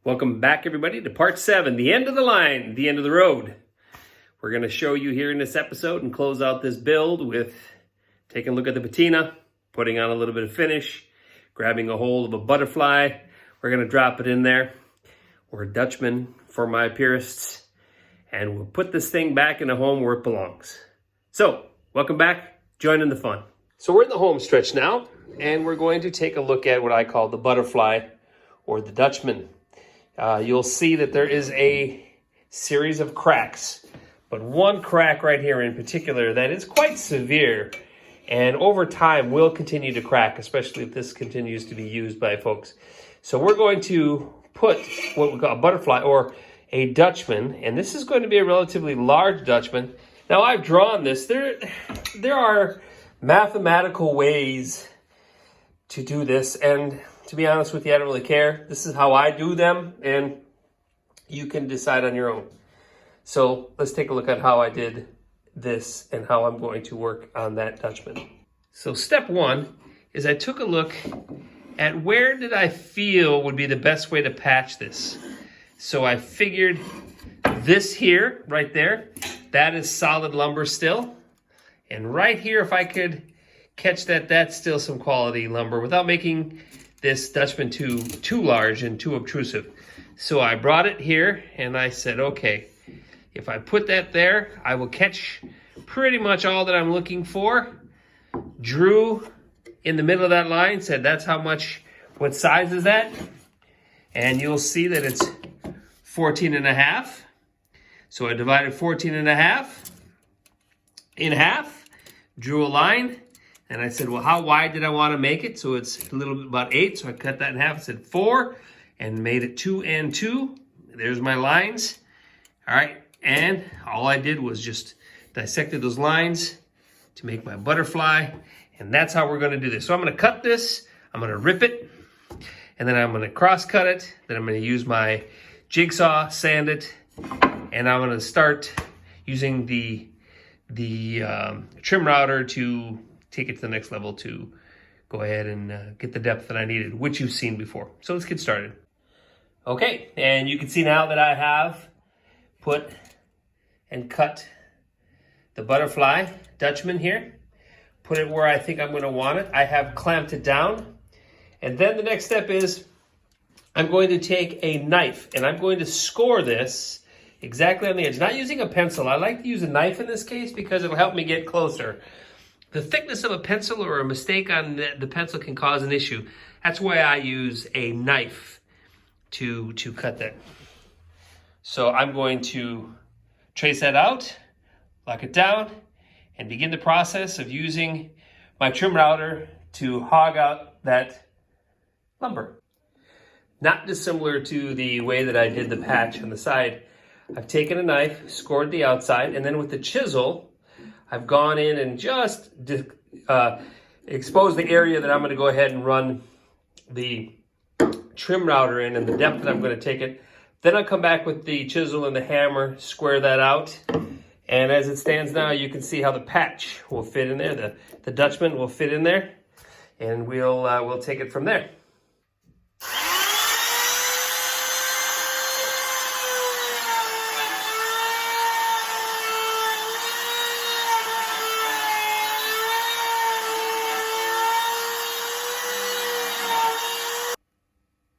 Welcome back, everybody, to part 7, the end of the line, the end of the road. We're going to show you here in this episode and close out this build with taking a look at the patina, putting on a little bit of finish, grabbing a hold of a butterfly. We're going to drop it in there. We're a Dutchman for my purists, and we'll put this thing back in a home where it belongs. So, welcome back. Join in the fun. So we're in the home stretch now, and we're going to take a look at what I call the butterfly or the Dutchman. You'll see that there is a series of cracks, but one crack right here in particular that is quite severe and over time will continue to crack, especially if this continues to be used by folks. So we're going to put what we call a butterfly or a Dutchman, and this is going to be a relatively large Dutchman. Now I've drawn this. There are mathematical ways to do this, and to be honest with you, I don't really care. This is how I do them, and you can decide on your own. So let's take a look at how I did this and how I'm going to work on that Dutchman. So step 1 is I took a look at where did I feel would be the best way to patch this. So I figured this here, right there, that is solid lumber still. And right here, if I could catch that, that's still some quality lumber without making this Dutchman too large and too obtrusive. So I brought it here and I said, okay, if I put that there, I will catch pretty much all that I'm looking for. Drew in the middle of that line, said that's how much, what size is that? And you'll see that it's 14.5. So I divided 14.5 in half, drew a line. And I said, well, how wide did I want to make it? So it's a little bit about 8. So I cut that in half. I said 4 and made it 2 and 2. There's my lines. All right. And all I did was just dissected those lines to make my butterfly. And that's how we're going to do this. So I'm going to cut this. I'm going to rip it. And then I'm going to cross cut it. Then I'm going to use my jigsaw, sand it. And I'm going to start using the trim router to take it to the next level to go ahead and get the depth that I needed, which you've seen before. So let's get started. Okay, and you can see now that I have put and cut the butterfly Dutchman here. Put it where I think I'm going to want it. I have clamped it down. And then the next step is I'm going to take a knife and I'm going to score this exactly on the edge. Not using a pencil. I like to use a knife in this case because it'll help me get closer. The thickness of a pencil or a mistake on the pencil can cause an issue. That's why I use a knife to cut that. So I'm going to trace that out, lock it down, and begin the process of using my trim router to hog out that lumber. Not dissimilar to the way that I did the patch on the side. I've taken a knife, scored the outside, and then with the chisel, I've gone in and just exposed the area that I'm going to go ahead and run the trim router in and the depth that I'm going to take it. Then I'll come back with the chisel and the hammer, square that out. And as it stands now, you can see how the patch will fit in there. The Dutchman will fit in there, and we'll take it from there.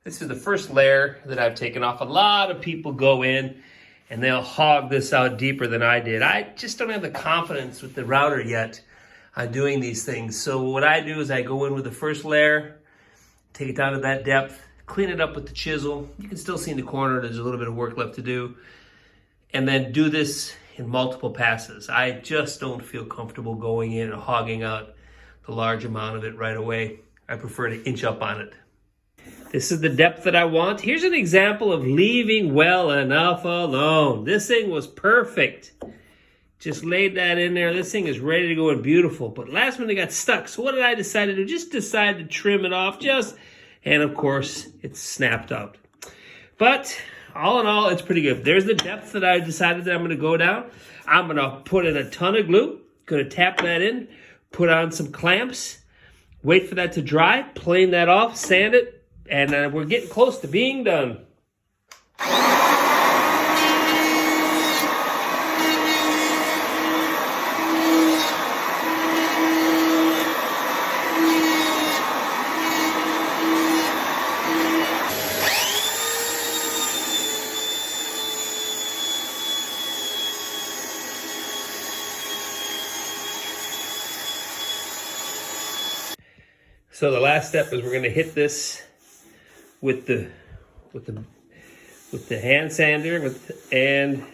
This is the first layer that I've taken off. A lot of people go in and they'll hog this out deeper than I did. I just don't have the confidence with the router yet on doing these things. So what I do is I go in with the first layer, take it down to that depth, clean it up with the chisel. You can still see in the corner there's a little bit of work left to do. And then do this in multiple passes. I just don't feel comfortable going in and hogging out the large amount of it right away. I prefer to inch up on it. This is the depth that I want. Here's an example of leaving well enough alone. This thing was perfect. Just laid that in there. This thing is ready to go and beautiful. But last minute it got stuck. So what did I decide to do? Just decide to trim it off and of course it snapped out. But all in all, it's pretty good. There's the depth that I decided that I'm going to go down. I'm going to put in a ton of glue. Going to tap that in, put on some clamps, wait for that to dry, plane that off, sand it, and we're getting close to being done. So the last step is we're going to hit this with the hand sander and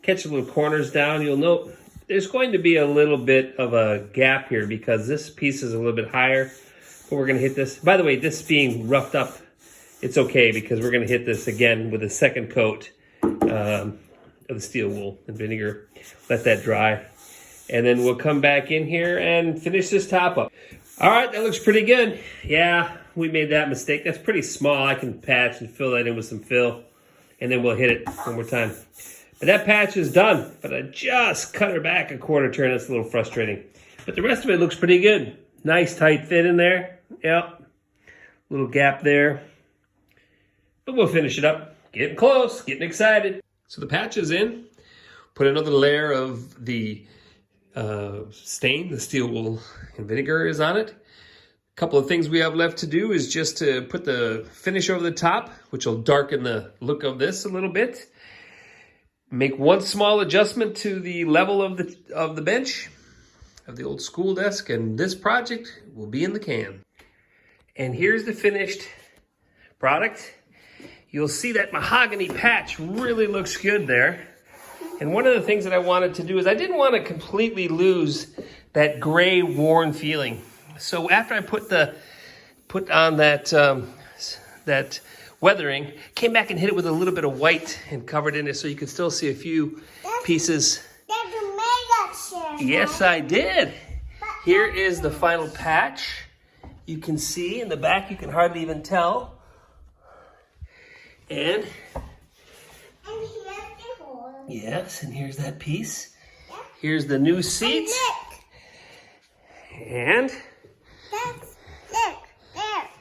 catch the little corners down. You'll note there's going to be a little bit of a gap here because this piece is a little bit higher. But we're going to hit this. By the way, this being roughed up, it's okay because we're going to hit this again with a second coat of the steel wool and vinegar. Let that dry. And then we'll come back in here and finish this top up. All right, that looks pretty good. Yeah, we made that mistake. That's pretty small. I can patch and fill that in with some fill, and then we'll hit it one more time. But that patch is done, but I just cut her back a quarter turn. That's a little frustrating. But the rest of it looks pretty good. Nice tight fit in there. Yep. Little gap there. But we'll finish it up. Getting close, getting excited. So the patch is in. Put another layer of the stain, the steel wool and vinegar is on it. A couple of things we have left to do is just to put the finish over the top, which will darken the look of this a little bit. Make one small adjustment to the level of the bench, of the old school desk, and this project will be in the can. And here's the finished product. You'll see that mahogany patch really looks good there. And one of the things that I wanted to do is I didn't want to completely lose that gray worn feeling. So after I put on that weathering, came back and hit it with a little bit of white and covered in it so you can still see a few pieces. Dad, you made that shit. Yes, I did. Here is the final patch. You can see in the back, you can hardly even tell. And here's the hole. yes, and here's that piece. Yeah. Here's the new seat. And Look, there.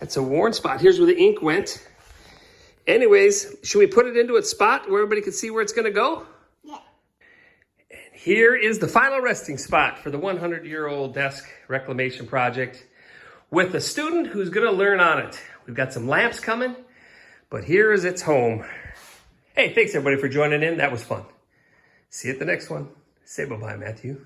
it's a worn spot. Here's where the ink went. Anyways, should we put it into its spot where everybody can see where it's going to go? Yeah. And here is the final resting spot for the 100-year-old desk reclamation project with a student who's going to learn on it. We've got some lamps coming, but here is its home. Hey, thanks everybody for joining in. That was fun. See you at the next one. Say bye-bye, Matthew.